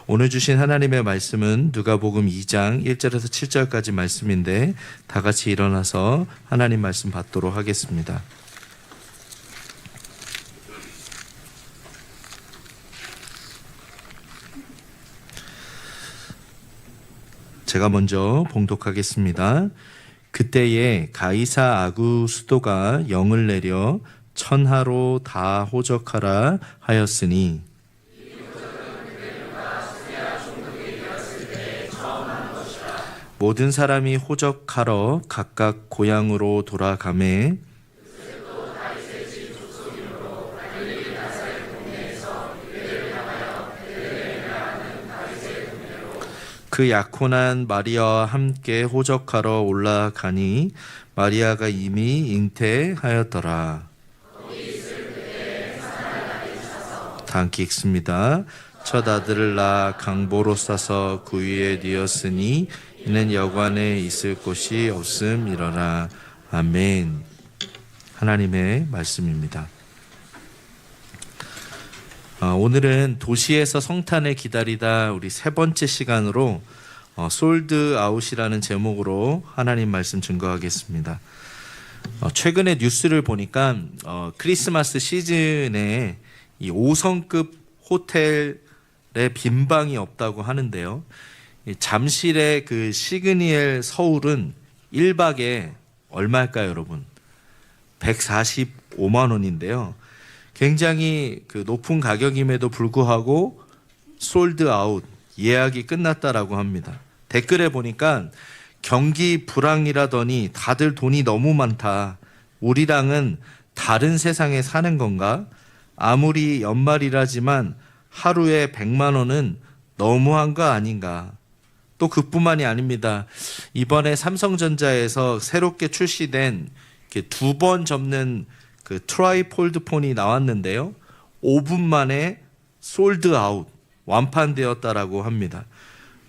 오늘 주신 하나님의 말씀은 누가복음 2장 1절에서 7절까지 말씀인데 다 같이 일어나서 하나님 말씀 받도록 하겠습니다. 제가 먼저 봉독하겠습니다. 그때에 가이사 아구스도가 영을 내려 천하로 다 호적하라 하였으니 모든 사람이 호적하러 각각 고향으로 돌아가매 그 약혼한 마리아와 함께 호적하러 올라가니 마리아가 이미 잉태하였더라. 다 함께 읽습니다. 첫 아들을 낳아 강보로 싸서 그 위에 뉘었으니 이는 여관에 있을 곳이 없음이러라. 아멘. 하나님의 말씀입니다. 오늘은 도시에서 성탄을 기다리다 우리 세 번째 시간으로 솔드 아웃이라는 제목으로 하나님 말씀 증거하겠습니다. 최근에 뉴스를 보니까 크리스마스 시즌에 이 5성급 호텔에 빈방이 없다고 하는데요. 잠실의 그 시그니엘 서울은 1박에 얼마일까요, 여러분? 145만 원인데요. 굉장히 그 높은 가격임에도 불구하고 솔드 아웃, 예약이 끝났다라고 합니다. 댓글에 보니까 경기 불황이라더니 다들 돈이 너무 많다. 우리랑은 다른 세상에 사는 건가? 아무리 연말이라지만 하루에 100만 원은 너무한 거 아닌가? 또 그뿐만이 아닙니다. 이번에 삼성전자에서 새롭게 출시된 2번 접는 그 트라이폴드 폰이 나왔는데요. 5분 만에 솔드 아웃, 완판되었다라고 합니다.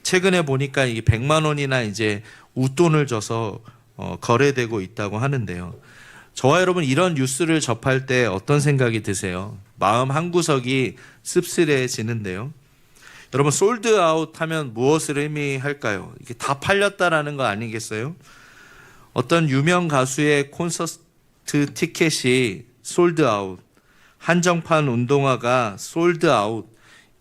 최근에 보니까 이게 100만 원이나 이제 웃돈을 줘서 거래되고 있다고 하는데요. 저와 여러분 이런 뉴스를 접할 때 어떤 생각이 드세요? 마음 한구석이 씁쓸해지는데요. 여러분 솔드 아웃 하면 무엇을 의미할까요? 이게 다 팔렸다라는 거 아니겠어요? 어떤 유명 가수의 콘서트 티켓이 솔드 아웃, 한정판 운동화가 솔드 아웃,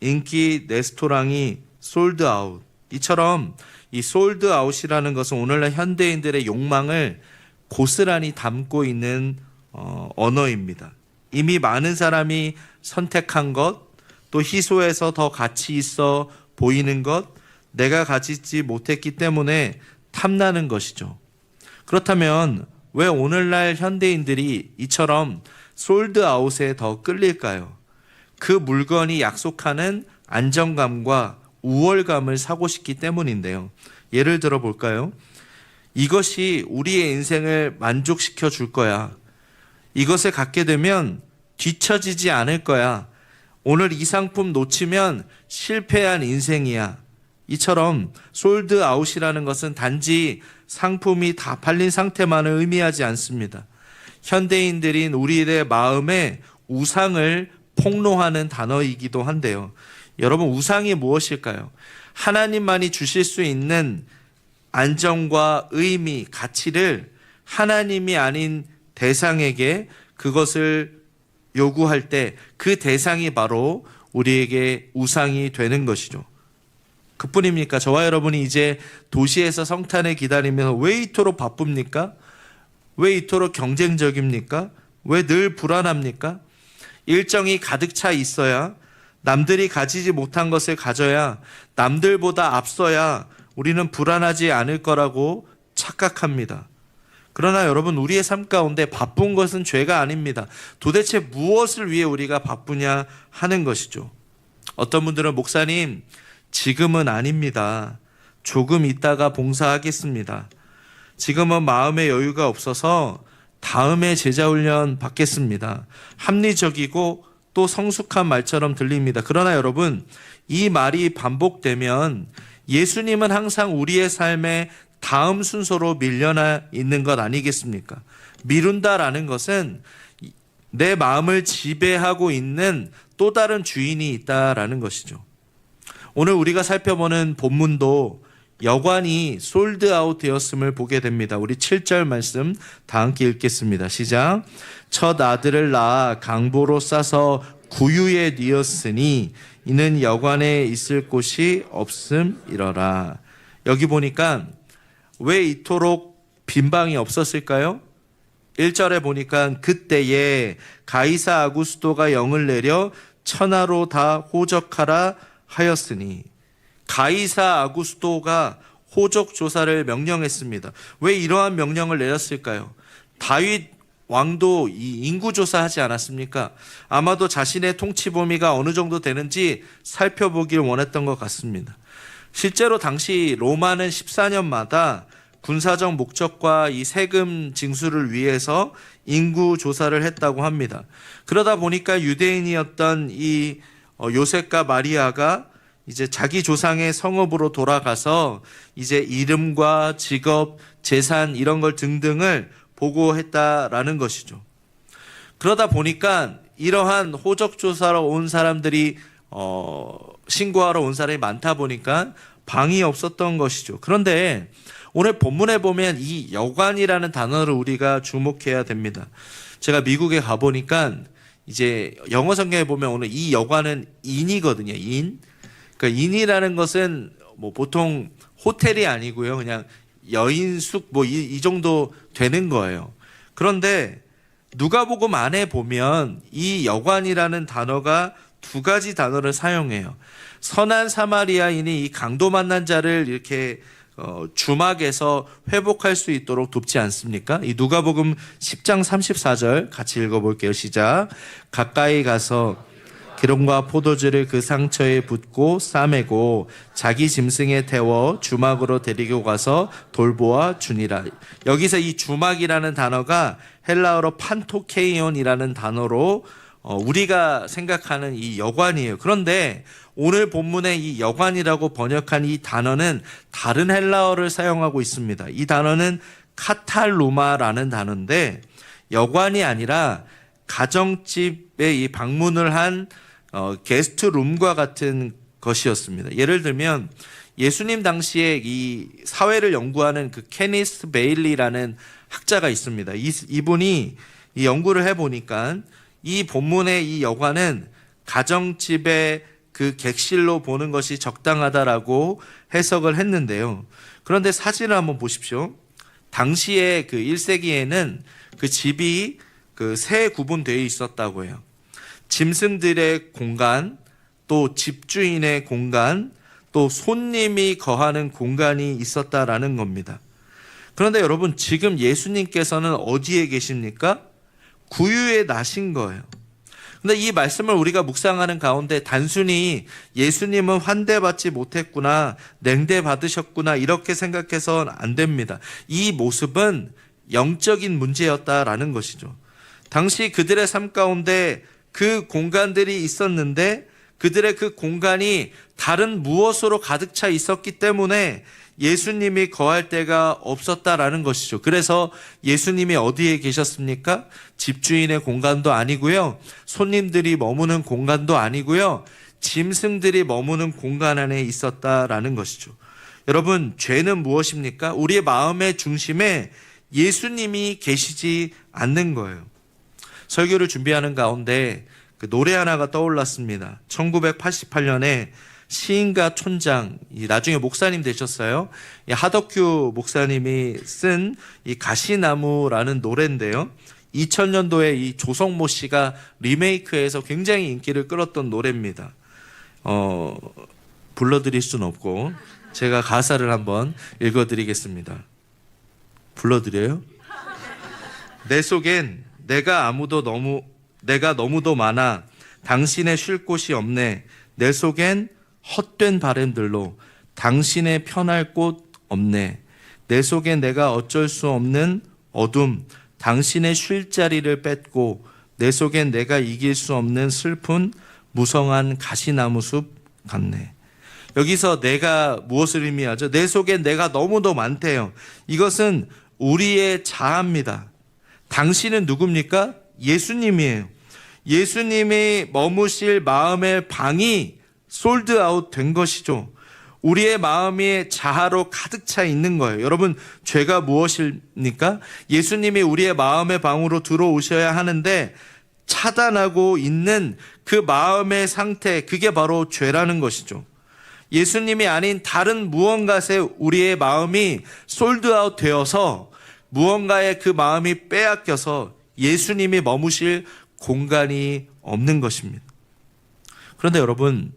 인기 레스토랑이 솔드 아웃. 이처럼 이 솔드 아웃이라는 것은 오늘날 현대인들의 욕망을 고스란히 담고 있는 언어입니다. 이미 많은 사람이 선택한 것, 또 희소해서 더 가치 있어 보이는 것, 내가 가지지 못했기 때문에 탐나는 것이죠. 그렇다면 왜 오늘날 현대인들이 이처럼 솔드 아웃에 더 끌릴까요? 그 물건이 약속하는 안정감과 우월감을 사고 싶기 때문인데요. 예를 들어 볼까요? 이것이 우리의 인생을 만족시켜 줄 거야. 이것을 갖게 되면 뒤처지지 않을 거야. 오늘 이 상품 놓치면 실패한 인생이야. 이처럼 솔드 아웃이라는 것은 단지 상품이 다 팔린 상태만을 의미하지 않습니다. 현대인들인 우리의 마음에 우상을 폭로하는 단어이기도 한데요. 여러분 우상이 무엇일까요? 하나님만이 주실 수 있는 안정과 의미, 가치를 하나님이 아닌 대상에게 그것을 요구할 때 그 대상이 바로 우리에게 우상이 되는 것이죠. 그뿐입니까? 저와 여러분이 이제 도시에서 성탄을 기다리면서 왜 이토록 바쁩니까? 왜 이토록 경쟁적입니까? 왜 늘 불안합니까? 일정이 가득 차 있어야, 남들이 가지지 못한 것을 가져야, 남들보다 앞서야 우리는 불안하지 않을 거라고 착각합니다. 그러나 여러분 우리의 삶 가운데 바쁜 것은 죄가 아닙니다. 도대체 무엇을 위해 우리가 바쁘냐 하는 것이죠. 어떤 분들은 목사님 지금은 아닙니다. 조금 있다가 봉사하겠습니다. 지금은 마음의 여유가 없어서 다음에 제자훈련 받겠습니다. 합리적이고 또 성숙한 말처럼 들립니다. 그러나 여러분 이 말이 반복되면 예수님은 항상 우리의 삶에 다음 순서로 밀려나 있는 것 아니겠습니까? 미룬다라는 것은 내 마음을 지배하고 있는 또 다른 주인이 있다라는 것이죠. 오늘 우리가 살펴보는 본문도 여관이 솔드아웃 되었음을 보게 됩니다. 우리 7절 말씀 다 함께 읽겠습니다. 시작. 첫 아들을 낳아 강보로 싸서 구유에 뉘었으니 이는 여관에 있을 곳이 없음이러라. 여기 보니까 왜 이토록 빈방이 없었을까요? 1절에 보니까 그때에 가이사 아구스도가 영을 내려 천하로 다 호적하라 하였으니, 가이사 아구스도가 호적 조사를 명령했습니다. 왜 이러한 명령을 내렸을까요? 다윗 왕도 이 인구 조사하지 않았습니까? 아마도 자신의 통치 범위가 어느 정도 되는지 살펴보길 원했던 것 같습니다. 실제로 당시 로마는 14년마다 군사적 목적과 이 세금 징수를 위해서 인구 조사를 했다고 합니다. 그러다 보니까 유대인이었던 이 요셉과 마리아가 이제 자기 조상의 성읍으로 돌아가서 이제 이름과 직업, 재산 이런 걸 등등을 보고했다라는 것이죠. 그러다 보니까 이러한 호적 조사로 온 사람들이 신고하러 온 사람이 많다 보니까 방이 없었던 것이죠. 그런데 오늘 본문에 보면 이 여관이라는 단어를 우리가 주목해야 됩니다. 제가 미국에 가보니까 이제 영어 성경에 보면 오늘 이 여관은 인이거든요. 인. 그러니까 인이라는 것은 뭐 보통 호텔이 아니고요. 그냥 여인숙 뭐 이 정도 되는 거예요. 그런데 누가복음 안에 보면 이 여관이라는 단어가 두 가지 단어를 사용해요. 선한 사마리아인이 이 강도 만난 자를 이렇게 주막에서 회복할 수 있도록 돕지 않습니까? 이 누가복음 10장 34절 같이 읽어볼게요. 시작. 가까이 가서 기름과 포도주를 그 상처에 붓고 싸매고 자기 짐승에 태워 주막으로 데리고 가서 돌보아 주니라. 여기서 이 주막이라는 단어가 헬라어로 판토케이온이라는 단어로 우리가 생각하는 이 여관이에요. 그런데 오늘 본문의 이 여관이라고 번역한 이 단어는 다른 헬라어를 사용하고 있습니다. 이 단어는 카탈루마라는 단어인데 여관이 아니라 가정집에 이 방문을 한 게스트룸과 같은 것이었습니다. 예를 들면 예수님 당시에 이 사회를 연구하는 그 케니스 베일리라는 학자가 있습니다. 이분이 이 연구를 해보니까 이 본문의 이 여관은 가정집의 그 객실로 보는 것이 적당하다라고 해석을 했는데요. 그런데 사진을 한번 보십시오. 당시에 그 1세기에는 그 집이 그 세 구분되어 있었다고 해요. 짐승들의 공간, 또 집주인의 공간, 또 손님이 거하는 공간이 있었다라는 겁니다. 그런데 여러분, 지금 예수님께서는 어디에 계십니까? 구유에 나신 거예요. 근데 이 말씀을 우리가 묵상하는 가운데 단순히 예수님은 환대받지 못했구나, 냉대받으셨구나 이렇게 생각해서는 안 됩니다. 이 모습은 영적인 문제였다라는 것이죠. 당시 그들의 삶 가운데 그 공간들이 있었는데 그들의 그 공간이 다른 무엇으로 가득 차 있었기 때문에 예수님이 거할 데가 없었다라는 것이죠. 그래서 예수님이 어디에 계셨습니까? 집주인의 공간도 아니고요. 손님들이 머무는 공간도 아니고요. 짐승들이 머무는 공간 안에 있었다라는 것이죠. 여러분, 죄는 무엇입니까? 우리의 마음의 중심에 예수님이 계시지 않는 거예요. 설교를 준비하는 가운데 그 노래 하나가 떠올랐습니다. 1988년에 시인가 촌장, 나중에 목사님 되셨어요. 하덕규 목사님이 쓴 이 가시나무라는 노래인데요. 2000년도에 이 조성모 씨가 리메이크해서 굉장히 인기를 끌었던 노래입니다. 불러드릴 수는 없고 제가 가사를 한번 읽어드리겠습니다. 불러드려요? 내 속엔 내가 너무도 많아 당신의 쉴 곳이 없네. 내 속엔 헛된 바램들로 당신의 편할 곳 없네. 내 속엔 내가 어쩔 수 없는 어둠, 당신의 쉴 자리를 뺏고 내 속엔 내가 이길 수 없는 슬픈 무성한 가시나무 숲 같네. 여기서 내가 무엇을 의미하죠? 내 속엔 내가 너무도 많대요. 이것은 우리의 자아입니다. 당신은 누굽니까? 예수님이에요. 예수님이 머무실 마음의 방이 솔드 아웃 된 것이죠. 우리의 마음이 자아로 가득 차 있는 거예요. 여러분, 죄가 무엇입니까? 예수님이 우리의 마음의 방으로 들어오셔야 하는데 차단하고 있는 그 마음의 상태, 그게 바로 죄라는 것이죠. 예수님이 아닌 다른 무언가에 우리의 마음이 솔드아웃 되어서 무언가에 그 마음이 빼앗겨서 예수님이 머무실 공간이 없는 것입니다. 그런데 여러분,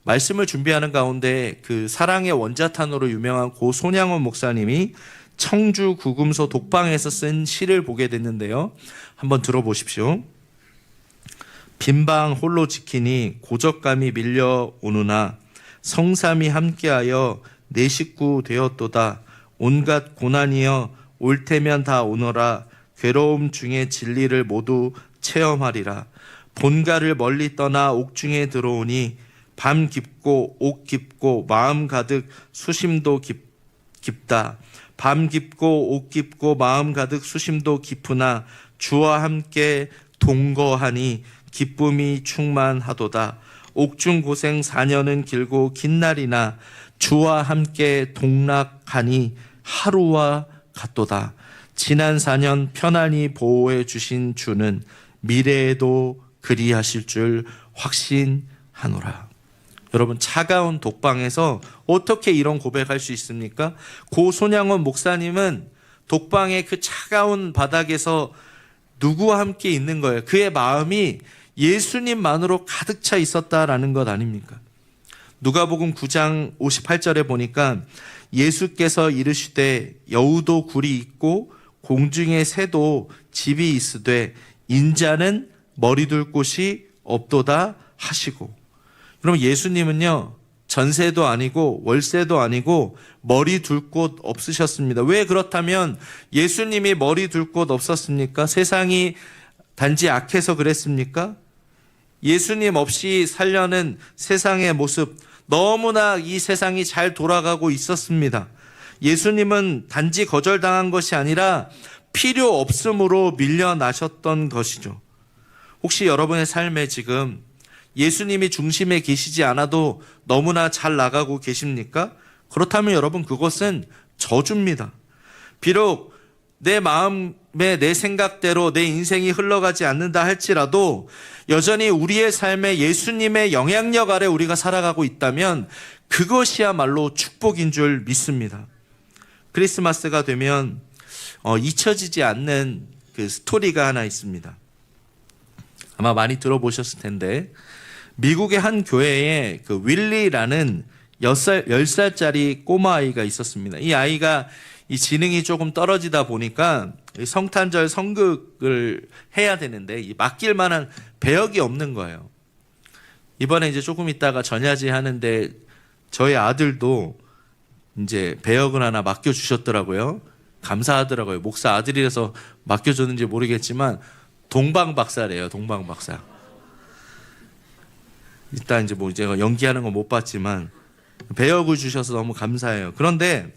말씀을 준비하는 가운데 그 사랑의 원자탄으로 유명한 고 손양원 목사님이 청주 구금소 독방에서 쓴 시를 보게 됐는데요. 한번 들어보십시오. 빈방 홀로 지키니 고적감이 밀려오누나 성삼이 함께하여 내 식구 되었도다. 온갖 고난이여 올 테면 다 오너라. 괴로움 중에 진리를 모두 체험하리라. 본가를 멀리 떠나 옥중에 들어오니 밤 깊고 옥 깊고 마음 가득 수심도 깊다. 밤 깊고 옥 깊고 마음 가득 수심도 깊으나 주와 함께 동거하니 기쁨이 충만하도다. 옥중 고생 4년은 길고 긴 날이나 주와 함께 동락하니 하루와 같도다. 지난 4년 편안히 보호해 주신 주는 미래에도 그리하실 줄 확신하노라. 여러분, 차가운 독방에서 어떻게 이런 고백할 수 있습니까? 고 손양원 목사님은 독방의 그 차가운 바닥에서 누구와 함께 있는 거예요? 그의 마음이 예수님만으로 가득 차 있었다라는 것 아닙니까? 누가복음 9장 58절에 보니까 예수께서 이르시되 여우도 굴이 있고 공중의 새도 집이 있으되 인자는 머리 둘 곳이 없도다 하시고. 그럼 예수님은요, 전세도 아니고 월세도 아니고 머리 둘 곳 없으셨습니다. 왜 그렇다면 예수님이 머리 둘 곳 없었습니까? 세상이 단지 악해서 그랬습니까? 예수님 없이 살려는 세상의 모습, 너무나 이 세상이 잘 돌아가고 있었습니다. 예수님은 단지 거절당한 것이 아니라 필요 없음으로 밀려나셨던 것이죠. 혹시 여러분의 삶에 지금 예수님이 중심에 계시지 않아도 너무나 잘 나가고 계십니까? 그렇다면 여러분, 그것은 저주입니다. 비록 내 마음에 내 생각대로 내 인생이 흘러가지 않는다 할지라도 여전히 우리의 삶에 예수님의 영향력 아래 우리가 살아가고 있다면 그것이야말로 축복인 줄 믿습니다. 크리스마스가 되면 잊혀지지 않는 그 스토리가 하나 있습니다. 아마 많이 들어보셨을 텐데, 미국의 한 교회에 그 윌리라는 10살짜리 꼬마 아이가 있었습니다. 이 아이가 이 지능이 조금 떨어지다 보니까 성탄절 성극을 해야 되는데 이 맡길 만한 배역이 없는 거예요. 이번에 이제 조금 있다가 전야제 하는데 저희 아들도 이제 배역을 하나 맡겨주셨더라고요. 감사하더라고요. 목사 아들이라서 맡겨줬는지 모르겠지만 동방박사래요. 동방박사. 일단 이제 뭐 제가 연기하는 건 못 봤지만 배역을 주셔서 너무 감사해요. 그런데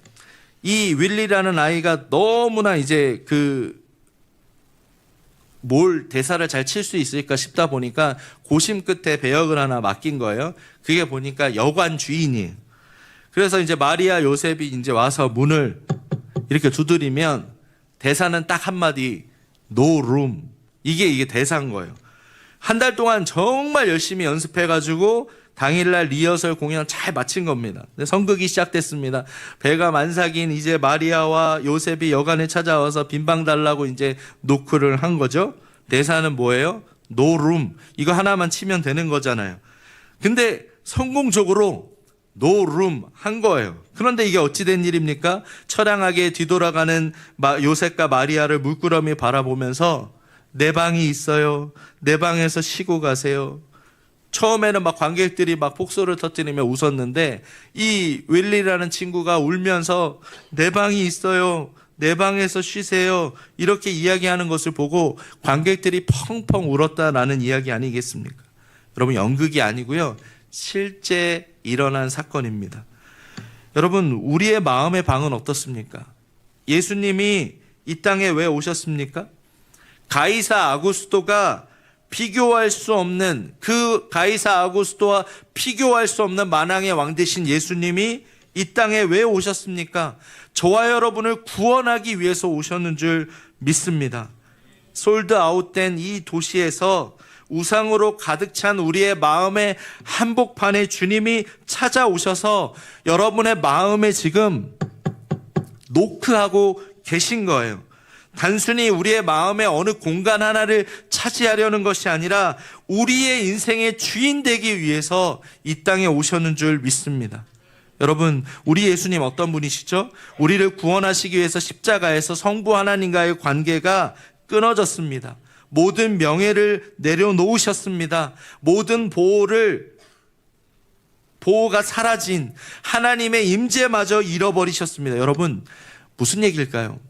이 윌리라는 아이가 너무나 이제 뭘 대사를 잘 칠 수 있을까 싶다 보니까 고심 끝에 배역을 하나 맡긴 거예요. 그게 보니까 여관 주인이에요. 그래서 이제 마리아 요셉이 이제 와서 문을 이렇게 두드리면 대사는 딱 한마디, no room. 이게 대사인 거예요. 한 달 동안 정말 열심히 연습해가지고 당일날 리허설 공연 잘 마친 겁니다. 성극이 시작됐습니다. 배가 만삭인 이제 마리아와 요셉이 여관에 찾아와서 빈방 달라고 이제 노크를 한 거죠. 대사는 뭐예요? No room. 이거 하나만 치면 되는 거잖아요. 근데 성공적으로 no room 한 거예요. 그런데 이게 어찌된 일입니까? 처량하게 뒤돌아가는 요셉과 마리아를 물끄러미 바라보면서 내 방이 있어요. 내 방에서 쉬고 가세요. 처음에는 막 관객들이 막 폭소를 터뜨리며 웃었는데 이 윌리라는 친구가 울면서 내 방이 있어요. 내 방에서 쉬세요. 이렇게 이야기하는 것을 보고 관객들이 펑펑 울었다라는 이야기 아니겠습니까? 여러분, 연극이 아니고요. 실제 일어난 사건입니다. 여러분, 우리의 마음의 방은 어떻습니까? 예수님이 이 땅에 왜 오셨습니까? 가이사 아구스토가 비교할 수 없는, 그 가이사 아구스토와 비교할 수 없는 만왕의 왕 되신 예수님이 이 땅에 왜 오셨습니까? 저와 여러분을 구원하기 위해서 오셨는 줄 믿습니다. 솔드 아웃된 이 도시에서 우상으로 가득 찬 우리의 마음의 한복판에 주님이 찾아오셔서 여러분의 마음에 지금 노크하고 계신 거예요. 단순히 우리의 마음의 어느 공간 하나를 차지하려는 것이 아니라 우리의 인생의 주인 되기 위해서 이 땅에 오셨는 줄 믿습니다. 여러분, 우리 예수님 어떤 분이시죠? 우리를 구원하시기 위해서 십자가에서 성부 하나님과의 관계가 끊어졌습니다. 모든 명예를 내려놓으셨습니다. 모든 보호가 사라진 하나님의 임재마저 잃어버리셨습니다. 여러분, 무슨 얘기일까요?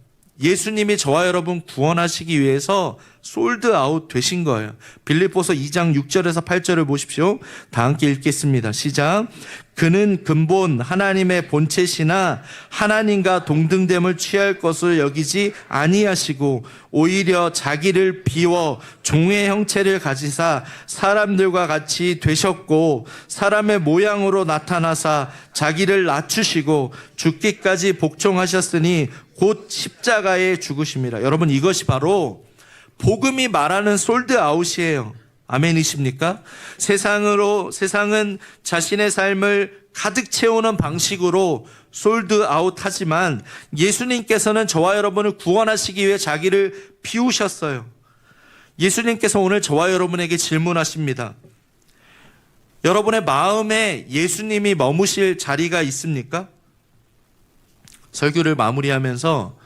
예수님이 저와 여러분 구원하시기 위해서 솔드아웃 되신 거예요. 빌립보서 2장 6절에서 8절을 보십시오. 다 함께 읽겠습니다. 시작. 그는 근본 하나님의 본체시나 하나님과 동등됨을 취할 것을 여기지 아니하시고 오히려 자기를 비워 종의 형체를 가지사 사람들과 같이 되셨고 사람의 모양으로 나타나사 자기를 낮추시고 죽기까지 복종하셨으니 곧 십자가에 죽으심이라. 여러분, 이것이 바로 복음이 말하는 솔드아웃이에요. 아멘이십니까? 세상은 자신의 삶을 가득 채우는 방식으로 솔드아웃 하지만 예수님께서는 저와 여러분을 구원하시기 위해 자기를 비우셨어요. 예수님께서 오늘 저와 여러분에게 질문하십니다. 여러분의 마음에 예수님이 머무실 자리가 있습니까? 설교를 마무리하면서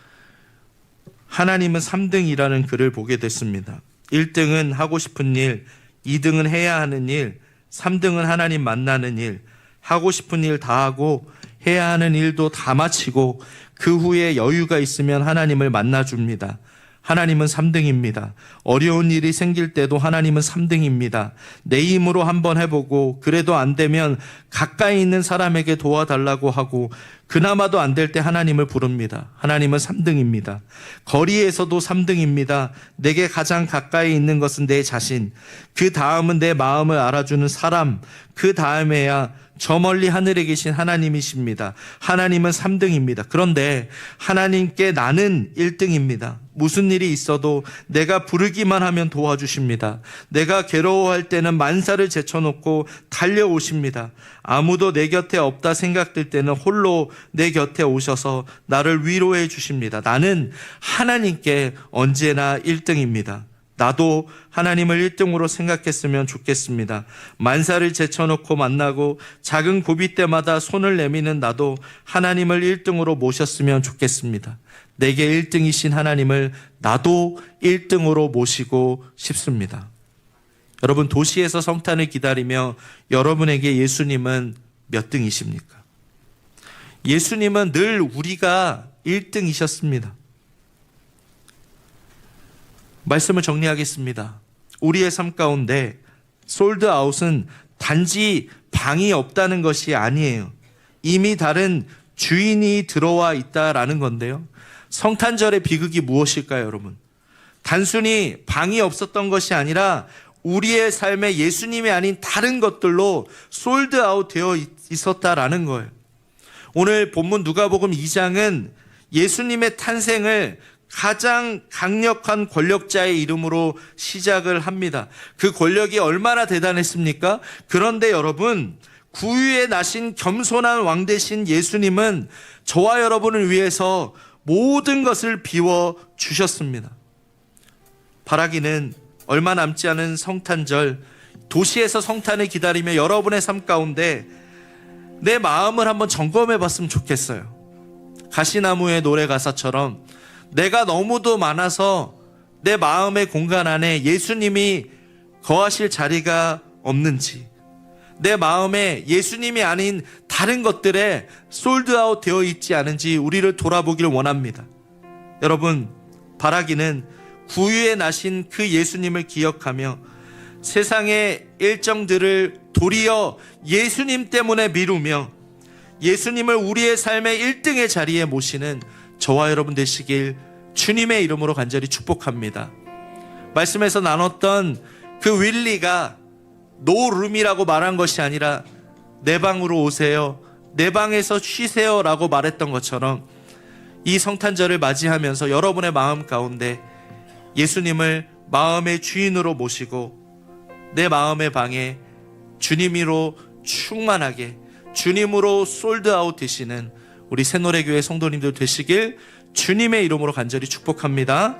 하나님은 3등이라는 글을 보게 됐습니다. 1등은 하고 싶은 일, 2등은 해야 하는 일, 3등은 하나님 만나는 일. 하고 싶은 일 다 하고 해야 하는 일도 다 마치고 그 후에 여유가 있으면 하나님을 만나줍니다. 하나님은 3등입니다. 어려운 일이 생길 때도 하나님은 3등입니다. 내 힘으로 한번 해보고 그래도 안 되면 가까이 있는 사람에게 도와달라고 하고 그나마도 안 될 때 하나님을 부릅니다. 하나님은 3등입니다. 거리에서도 3등입니다. 내게 가장 가까이 있는 것은 내 자신, 그 다음은 내 마음을 알아주는 사람, 그 다음에야 저 멀리 하늘에 계신 하나님이십니다. 하나님은 3등입니다. 그런데 하나님께 나는 1등입니다. 무슨 일이 있어도 내가 부르기만 하면 도와주십니다. 내가 괴로워할 때는 만사를 제쳐놓고 달려오십니다. 아무도 내 곁에 없다 생각될 때는 홀로 내 곁에 오셔서 나를 위로해 주십니다. 나는 하나님께 언제나 1등입니다. 나도 하나님을 1등으로 생각했으면 좋겠습니다. 만사를 제쳐놓고 만나고 작은 고비 때마다 손을 내미는 나도 하나님을 1등으로 모셨으면 좋겠습니다. 내게 1등이신 하나님을 나도 1등으로 모시고 싶습니다. 여러분, 도시에서 성탄을 기다리며 여러분에게 예수님은 몇 등이십니까? 예수님은 늘 우리가 1등이셨습니다. 말씀을 정리하겠습니다. 우리의 삶 가운데 솔드아웃은 단지 방이 없다는 것이 아니에요. 이미 다른 주인이 들어와 있다라는 건데요. 성탄절의 비극이 무엇일까요, 여러분? 단순히 방이 없었던 것이 아니라 우리의 삶에 예수님이 아닌 다른 것들로 솔드아웃 되어 있었다라는 거예요. 오늘 본문 누가복음 2장은 예수님의 탄생을 가장 강력한 권력자의 이름으로 시작을 합니다. 그 권력이 얼마나 대단했습니까? 그런데 여러분, 구유에 나신 겸손한 왕 되신 예수님은 저와 여러분을 위해서 모든 것을 비워 주셨습니다. 바라기는 얼마 남지 않은 성탄절, 도시에서 성탄을 기다리며 여러분의 삶 가운데 내 마음을 한번 점검해 봤으면 좋겠어요. 가시나무의 노래 가사처럼 내가 너무도 많아서 내 마음의 공간 안에 예수님이 거하실 자리가 없는지, 내 마음에 예수님이 아닌 다른 것들에 솔드아웃 되어 있지 않은지 우리를 돌아보기를 원합니다. 여러분, 바라기는 구유에 나신 그 예수님을 기억하며 세상의 일정들을 도리어 예수님 때문에 미루며 예수님을 우리의 삶의 1등의 자리에 모시는 저와 여러분 되시길 주님의 이름으로 간절히 축복합니다. 말씀에서 나눴던 그 윌리가 노룸이라고 말한 것이 아니라 내 방으로 오세요, 내 방에서 쉬세요 라고 말했던 것처럼 이 성탄절을 맞이하면서 여러분의 마음 가운데 예수님을 마음의 주인으로 모시고 내 마음의 방에 주님으로 충만하게, 주님으로 솔드아웃 되시는 우리 새노래교회 성도님들 되시길 주님의 이름으로 간절히 축복합니다.